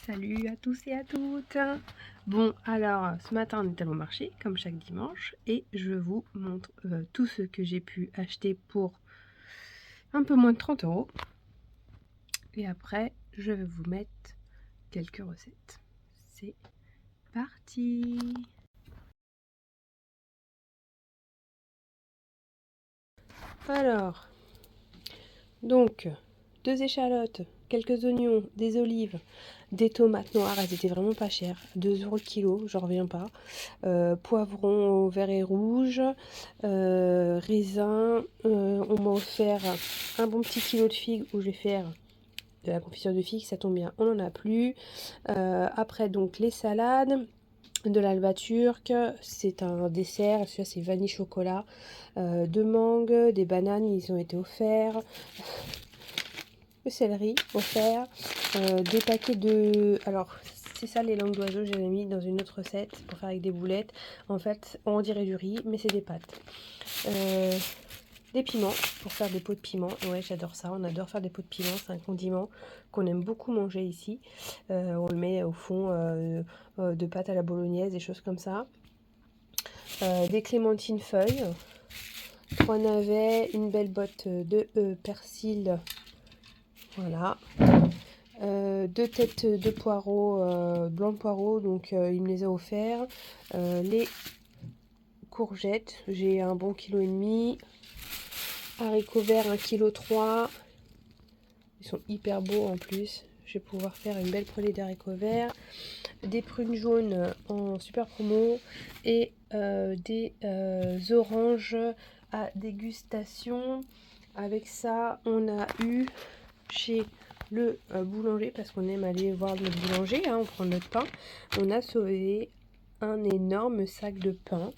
Salut à tous et à toutes. Bon, alors ce matin on est allé au marché comme chaque dimanche et je vous montre tout ce que j'ai pu acheter pour un peu moins de 30 €. Et après je vais vous mettre quelques recettes. C'est parti. Alors, donc 2 échalotes, quelques oignons, des olives, des tomates noires, elles étaient vraiment pas chères, 2 € le kilo, j'en reviens pas. Poivrons verts et rouges, raisins, on m'a offert un bon petit kilo de figues où je vais faire de la confiture de figues, ça tombe bien, on n'en a plus. Après donc les salades, de l'alba turque, c'est un dessert, celui-là c'est vanille chocolat, 2 mangues, des bananes, ils ont été offerts. Le céleri offert, des paquets de... Alors, c'est ça les langues d'oiseau, je les ai mis dans une autre recette pour faire avec des boulettes. En fait, on dirait du riz, mais c'est des pâtes. Des piments pour faire des pots de piment. Ouais, j'adore ça, on adore faire des pots de piment, c'est un condiment qu'on aime beaucoup manger ici. On le met au fond de pâtes à la bolognaise, des choses comme ça. Des clémentines feuilles, 3 navets, une belle botte de persil. Voilà. 2 têtes de poireaux, blanc de poireaux, donc il me les a offerts. Les courgettes, j'ai un bon kilo et demi. Haricots verts, 1,3 kg. Ils sont hyper beaux en plus. Je vais pouvoir faire une belle poêlée d'haricots verts. Des prunes jaunes en super promo. Et des oranges à dégustation. Avec ça, on a eu chez le boulanger, parce qu'on aime aller voir le boulanger, hein, on prend notre pain. On a sauvé un énorme sac de pain.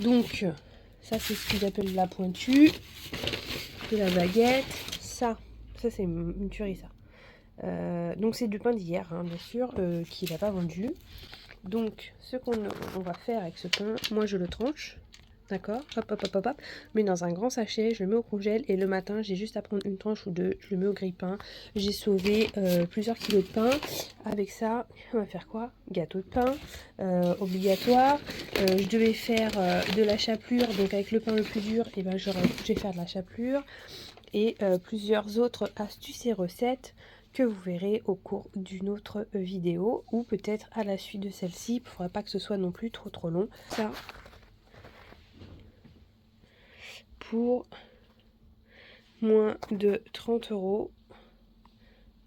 Donc, ça c'est ce qu'ils appellent la pointue, de la baguette. Ça c'est une tuerie ça. Donc c'est du pain d'hier, hein, bien sûr, qu'il n'a pas vendu. Donc, ce qu'on va faire avec ce pain, moi je le tranche. D'accord, hop, hop, hop, hop, hop, mais dans un grand sachet, je le mets au congèle et le matin, j'ai juste à prendre une tranche ou deux, je le mets au grille-pain. J'ai sauvé plusieurs kilos de pain. Avec ça, on va faire quoi? Gâteau de pain, obligatoire. Je devais faire de la chapelure, donc avec le pain le plus dur, et ben, je vais faire de la chapelure. Et plusieurs autres astuces et recettes que vous verrez au cours d'une autre vidéo ou peut-être à la suite de celle-ci. Il ne faudra pas que ce soit non plus trop long. Ça, pour moins de 30 €.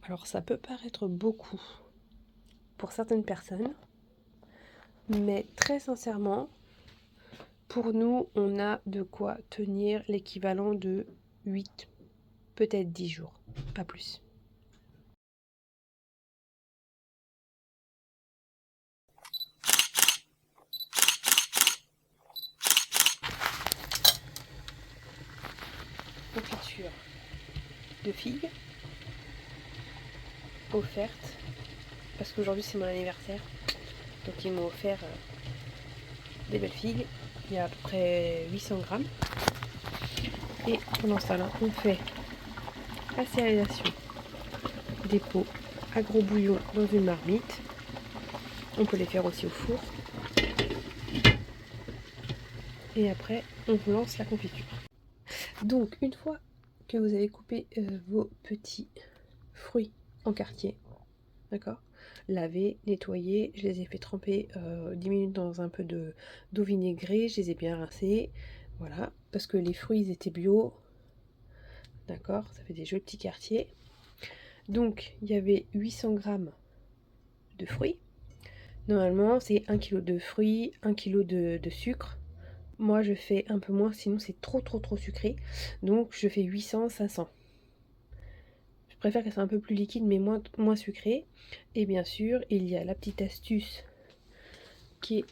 Alors ça peut paraître beaucoup pour certaines personnes, mais très sincèrement, pour nous, on a de quoi tenir l'équivalent de 8, peut-être 10 jours, pas plus. Confiture de figues offerte parce qu'aujourd'hui c'est mon anniversaire, donc ils m'ont offert des belles figues. Il y a à peu près 800 grammes. Et pendant ce temps-là, on fait la stérilisation des pots à gros bouillon dans une marmite. On peut les faire aussi au four. Et après, on vous lance la confiture. Donc, une fois que vous avez coupé vos petits fruits en quartier, d'accord, laver, nettoyer, je les ai fait tremper 10 minutes dans un peu d'eau vinaigrée, je les ai bien rincés, voilà, parce que les fruits ils étaient bio, d'accord, ça fait des jolis petits quartiers. Donc il y avait 800 grammes de fruits, normalement c'est 1 kg de fruits, 1 kg de sucre. Moi je fais un peu moins, sinon c'est trop sucré, donc je fais 800-500. Je préfère que c'est un peu plus liquide mais moins sucré. Et bien sûr, il y a la petite astuce qui est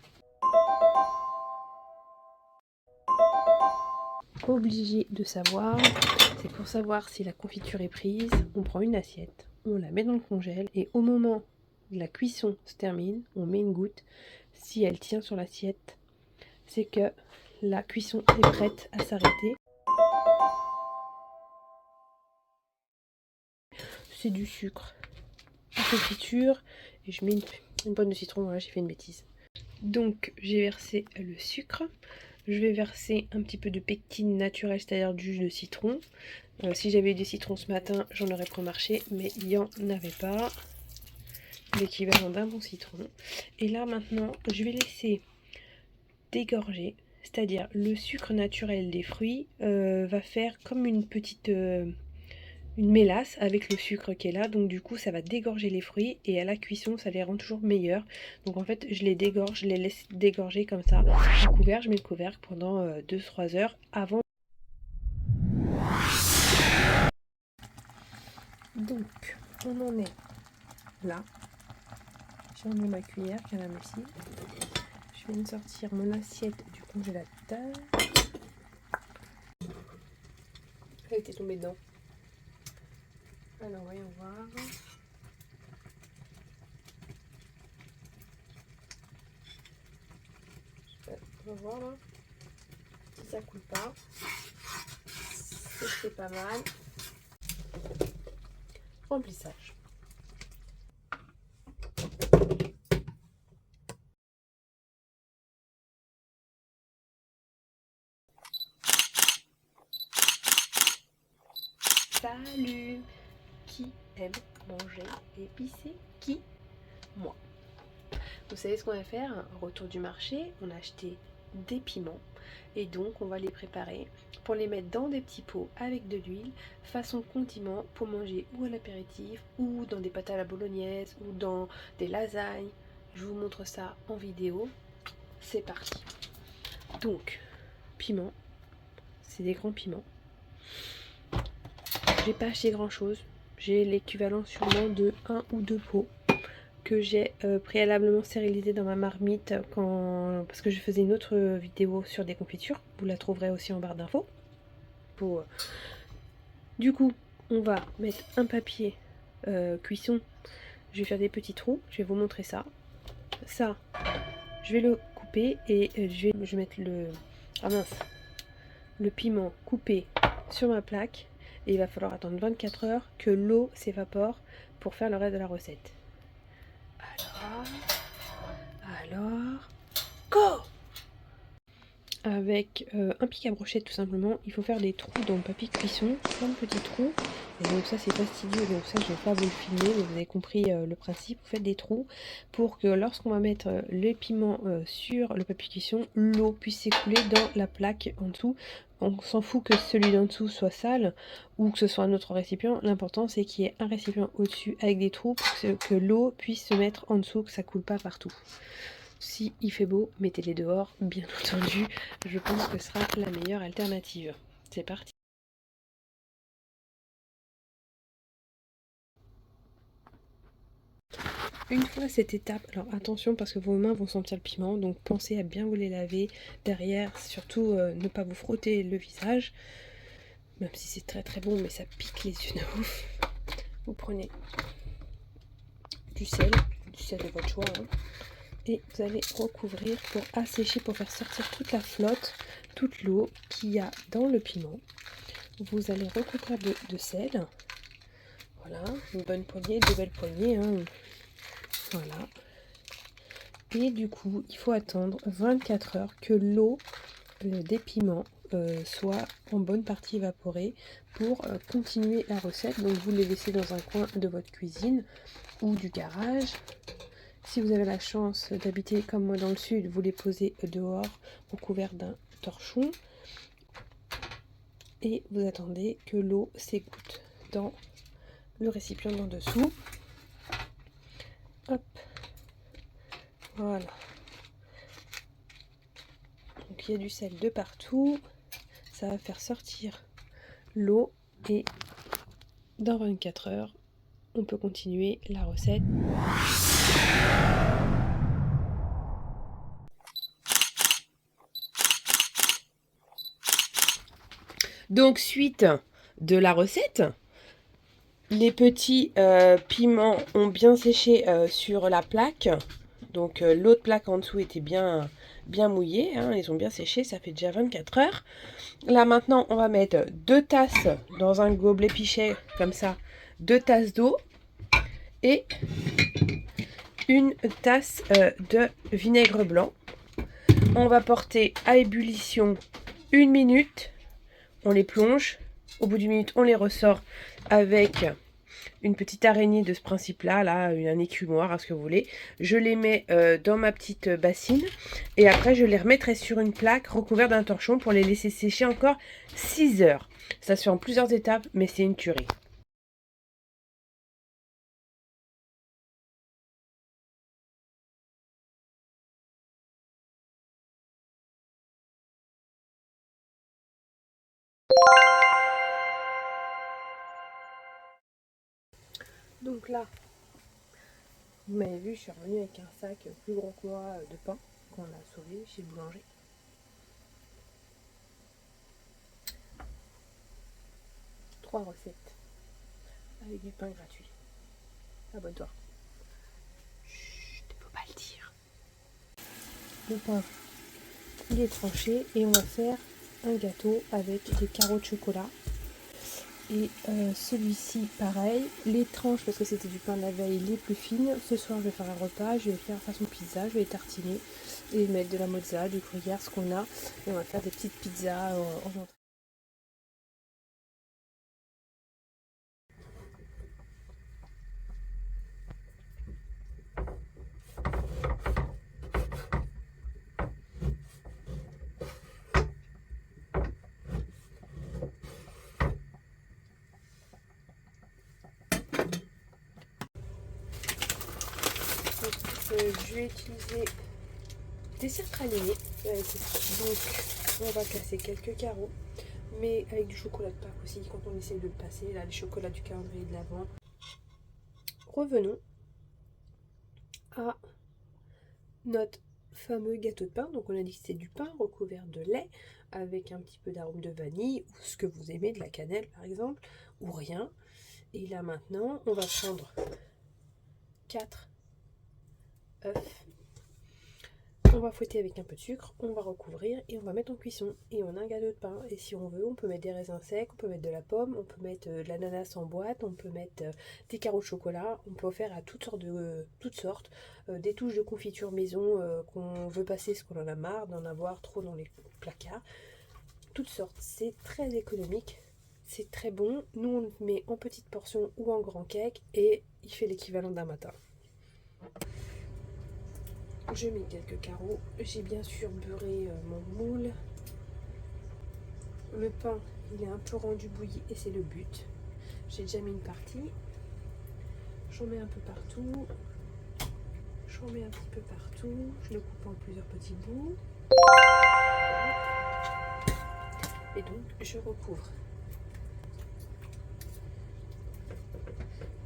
obligé de savoir. C'est pour savoir si la confiture est prise, on prend une assiette, on la met dans le congèle et au moment où la cuisson se termine, on met une goutte. Si elle tient sur l'assiette, c'est que la cuisson est prête à s'arrêter. C'est du sucre confiture et je mets une pointe de citron. Voilà, j'ai fait une bêtise. Donc j'ai versé le sucre. Je vais verser un petit peu de pectine naturelle, c'est-à-dire du jus de citron. Si j'avais eu des citrons ce matin, j'en aurais remarché, mais il n'y en avait pas. L'équivalent d'un bon citron. Et là maintenant, je vais laisser dégorger, c'est-à-dire le sucre naturel des fruits va faire comme une petite une mélasse avec le sucre qui est là, donc du coup ça va dégorger les fruits et à la cuisson ça les rend toujours meilleurs. Donc en fait je les dégorge, je les laisse dégorger comme ça au couvercle. Je mets le couvercle pendant 2-3 heures avant. Donc on en est là. J'ai enlevé ma cuillère qui est à la lessive. Je viens de sortir mon assiette du congélateur. Elle était tombée dedans. Alors voyons voir. On va voir là si ça coule pas. C'est pas mal. Remplissage. Salut! Qui aime manger épicé? Qui? Moi. Vous savez ce qu'on va faire? Retour du marché, on a acheté des piments et donc on va les préparer pour les mettre dans des petits pots avec de l'huile façon condiment pour manger ou à l'apéritif ou dans des pâtes à la bolognaise ou dans des lasagnes. Je vous montre ça en vidéo. C'est parti. Donc, piment, c'est des grands piments. J'ai pas acheté grand chose. J'ai l'équivalent sûrement de 1 ou 2 pots que j'ai préalablement stérilisé dans ma marmite parce que je faisais une autre vidéo sur des confitures. Vous la trouverez aussi en barre d'infos. Du coup, on va mettre un papier cuisson. Je vais faire des petits trous. Je vais vous montrer ça. Ça, je vais le couper et je vais mettre le piment coupé sur ma plaque. Et il va falloir attendre 24 heures que l'eau s'évapore pour faire le reste de la recette. Alors, go! Avec un pic à brochette tout simplement, il faut faire des trous dans le papier cuisson, plein de petits trous. Et donc ça c'est fastidieux, donc ça je vais pas vous le filmer, mais vous avez compris le principe. Vous faites des trous pour que lorsqu'on va mettre les piments sur le papier cuisson, l'eau puisse s'écouler dans la plaque en dessous. On s'en fout que celui d'en dessous soit sale ou que ce soit un autre récipient. L'important c'est qu'il y ait un récipient au-dessus avec des trous pour que l'eau puisse se mettre en dessous, que ça coule pas partout. Si il fait beau, mettez-les dehors, bien entendu. Je pense que ce sera la meilleure alternative. C'est parti. Une fois cette étape, alors attention parce que vos mains vont sentir le piment, donc pensez à bien vous les laver derrière, surtout ne pas vous frotter le visage, même si c'est très très bon, mais ça pique les yeux de ouf. Vous prenez du sel de votre choix, hein, et vous allez recouvrir pour assécher, pour faire sortir toute la flotte, toute l'eau qu'il y a dans le piment. Vous allez recouvrir de sel. Voilà, une bonne poignée, 2 belles poignées, hein. Voilà. Et du coup, il faut attendre 24 heures que l'eau des piments soit en bonne partie évaporée pour continuer la recette. Donc vous les laissez dans un coin de votre cuisine ou du garage. Si vous avez la chance d'habiter comme moi dans le sud, vous les posez dehors recouvert d'un torchon. Et vous attendez que l'eau s'égoutte dans le récipient d'en dessous. Hop. Voilà. Donc il y a du sel de partout. Ça va faire sortir l'eau et dans 24 heures, on peut continuer la recette. Donc suite de la recette, les petits piments ont bien séché sur la plaque. Donc l'autre plaque en dessous était bien mouillée, hein, ils ont bien séché, ça fait déjà 24 heures. Là maintenant on va mettre 2 tasses dans un gobelet pichet comme ça, 2 tasses d'eau. et une tasse de vinaigre blanc. On va porter à ébullition 1 minute. On les plonge. Au bout d'une minute, on les ressort avec une petite araignée de ce principe-là, là, un écumoire, à ce que vous voulez. Je les mets dans ma petite bassine et après je les remettrai sur une plaque recouverte d'un torchon pour les laisser sécher encore 6 heures. Ça se fait en plusieurs étapes, mais c'est une tuerie. Donc là, vous m'avez vu, je suis revenue avec un sac plus gros que moi de pain qu'on a sauvé chez le boulanger. Trois recettes avec du pain gratuit. Abonne-toi. Chut, faut pas le dire. Le pain, il est tranché et on va faire un gâteau avec des carreaux de chocolat. Et celui-ci, pareil, les tranches, parce que c'était du pain de la veille, les plus fines. Ce soir, je vais faire un repas, je vais faire façon pizza, je vais les tartiner et mettre de la mozzarella, du gruyère, ce qu'on a. Et on va faire des petites pizzas en entrée. Je vais utiliser des cires pralinées. Donc, on va casser quelques carreaux, mais avec du chocolat de Pâques aussi, quand on essaie de le passer, là, les chocolats du calendrier de l'Avent. Revenons à notre fameux gâteau de pain. Donc, on a dit que c'était du pain recouvert de lait avec un petit peu d'arôme de vanille, ou ce que vous aimez, de la cannelle par exemple, ou rien. Et là, maintenant, on va prendre 4 œufs. On va fouetter avec un peu de sucre, on va recouvrir et on va mettre en cuisson. Et on a un gâteau de pain. Et si on veut, on peut mettre des raisins secs, on peut mettre de la pomme, on peut mettre de l'ananas en boîte, on peut mettre des carreaux de chocolat. On peut faire à toutes sortes, des touches de confiture maison qu'on veut passer parce qu'on en a marre d'en avoir trop dans les placards. Toutes sortes, c'est très économique, c'est très bon. Nous on le met en petites portions ou en grand cake et il fait l'équivalent d'un matin. Je mets quelques carreaux. J'ai bien sûr beurré mon moule. Le pain, il est un peu rendu bouilli et c'est le but. J'ai déjà mis une partie. J'en mets un peu partout. J'en mets un petit peu partout. Je le coupe en plusieurs petits bouts. Et donc, je recouvre.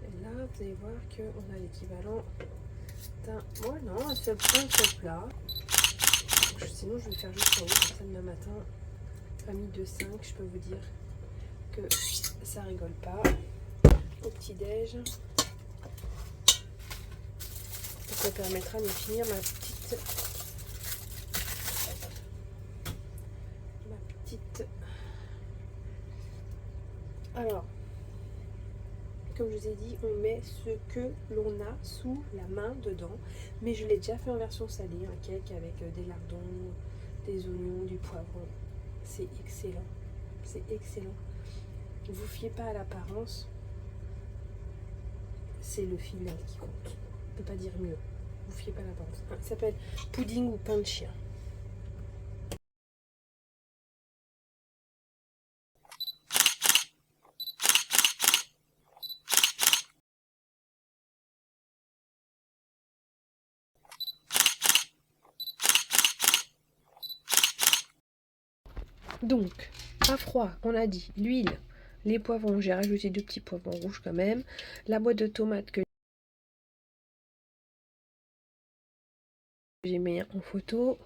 Et là, vous allez voir qu'on a l'équivalent d'un... Voilà, un seul pain, un seul plat. Sinon, je vais faire juste en haut, comme ça, demain matin, famille de 5, je peux vous dire que ça rigole pas. Au petit-déj. Ça permettra de finir ma petite... Alors, comme je vous ai dit, on met ce que l'on a sous la main dedans. Mais je l'ai déjà fait en version salée, un cake avec des lardons, des oignons, du poivron. C'est excellent. C'est excellent. Ne vous fiez pas à l'apparence. C'est le final qui compte. On ne peut pas dire mieux. Ne vous fiez pas à l'apparence. Ça s'appelle pudding ou pain de chien. Donc, à froid, on a dit l'huile, les poivrons, j'ai rajouté 2 petits poivrons rouges quand même, la boîte de tomates que j'ai mis en photo.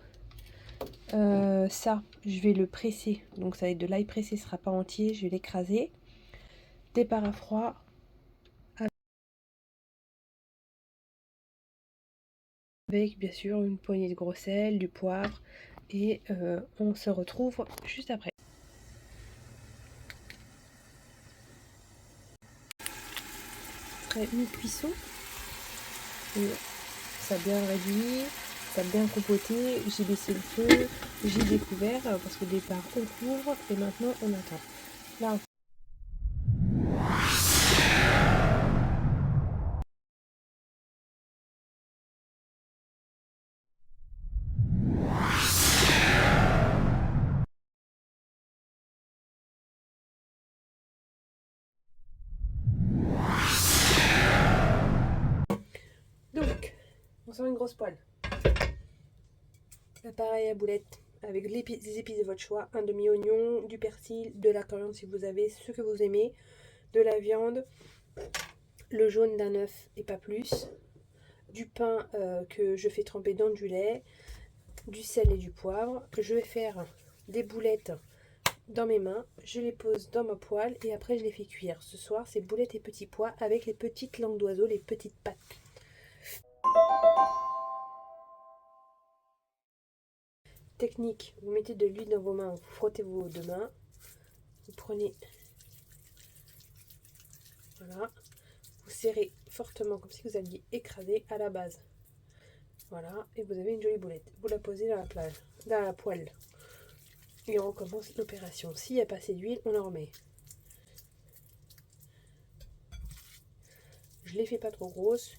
Ça, je vais le presser, donc ça va être de l'ail pressé, ce sera pas entier, je vais l'écraser. Départ à froid. Avec bien sûr une poignée de gros sel, du poivre, et on se retrouve juste après. Après mi-cuisson, Et ça a bien réduit, ça a bien compoté, j'ai baissé le feu, j'ai découvert parce qu'au départ on couvre et maintenant on attend. Là, donc, on sort une grosse poêle. L'appareil à boulettes avec des épices de votre choix, un demi-oignon, du persil, de la coriandre si vous avez ce que vous aimez, de la viande, le jaune d'un œuf et pas plus, du pain que je fais tremper dans du lait, du sel et du poivre. Je vais faire des boulettes dans mes mains, je les pose dans ma poêle et après je les fais cuire. Ce soir, c'est boulettes et petits pois avec les petites langues d'oiseau, les petites pattes. Technique, vous mettez de l'huile dans vos mains, vous frottez vos deux mains, vous prenez, voilà, vous serrez fortement comme si vous alliez écraser à la base. Voilà, et vous avez une jolie boulette. Vous la posez dans la poêle. Et on recommence l'opération. S'il n'y a pas assez d'huile, on en remet. Je ne les fais pas trop grosses.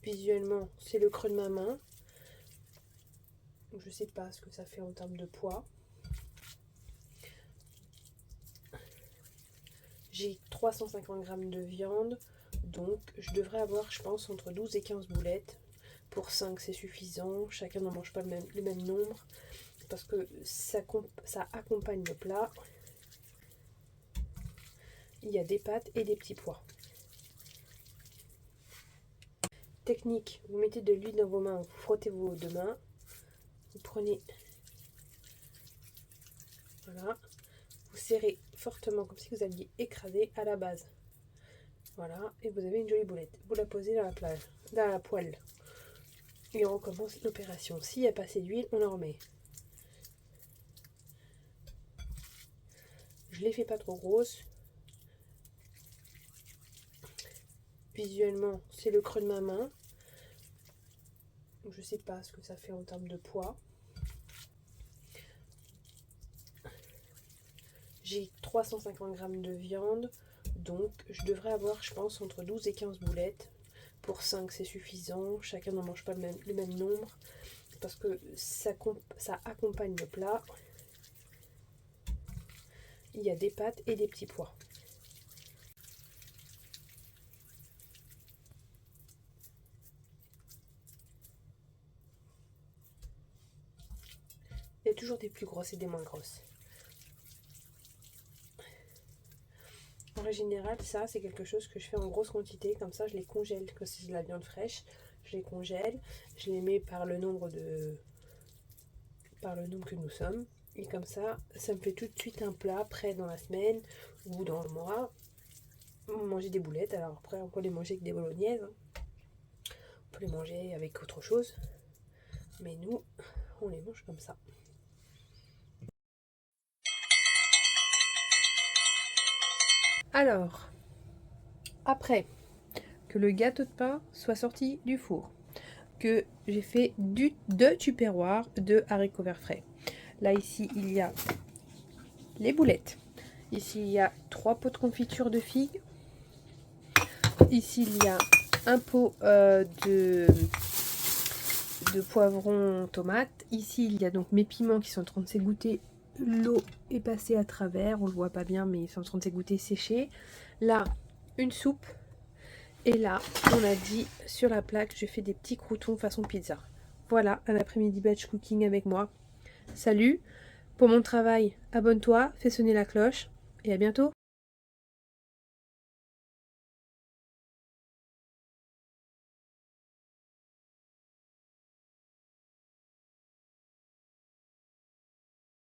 Visuellement, c'est le creux de ma main. Je ne sais pas ce que ça fait en termes de poids. J'ai 350 g de viande, donc je devrais avoir, je pense, entre 12 et 15 boulettes. Pour 5, c'est suffisant. Chacun n'en mange pas le même nombre, parce que ça accompagne le plat. Il y a des pâtes et des petits pois. Technique, vous mettez de l'huile dans vos mains, vous frottez vos deux mains, vous prenez, voilà, vous serrez fortement comme si vous alliez écraser à la base. Voilà, et vous avez une jolie boulette. Vous la posez dans la poêle. Et on recommence l'opération. S'il n'y a pas assez d'huile, on en remet. Je ne les fais pas trop grosses. Visuellement, c'est le creux de ma main. Je ne sais pas ce que ça fait en termes de poids. J'ai 350 g de viande, donc je devrais avoir, je pense, entre 12 et 15 boulettes. Pour 5, c'est suffisant. Chacun n'en mange pas le même nombre, parce que ça accompagne le plat. Il y a des pâtes et des petits pois. Il y a toujours des plus grosses et des moins grosses. En règle générale, ça, c'est quelque chose que je fais en grosse quantité. Comme ça, je les congèle. Quand c'est de la viande fraîche, je les congèle. Je les mets par le nombre que nous sommes. Et comme ça me fait tout de suite un plat prêt dans la semaine ou dans le mois. Manger des boulettes. Alors après, on peut les manger avec des bolognaises. On peut les manger avec autre chose. Mais nous, on les mange comme ça. Alors, après que le gâteau de pain soit sorti du four, que j'ai fait deux tupperwares de haricots verts frais. Là, ici, il y a les boulettes. Ici, il y a 3 pots de confiture de figues. Ici, il y a un pot de poivrons tomates. Ici, il y a donc mes piments qui sont en train de s'égoutter. L'eau est passée à travers, on le voit pas bien, mais ils sont en train de s'égoutter, sécher. Là, une soupe. Et là, on a dit sur la plaque, je fais des petits croûtons façon pizza. Voilà, un après-midi batch cooking avec moi. Salut! Pour mon travail, abonne-toi, fais sonner la cloche et à bientôt!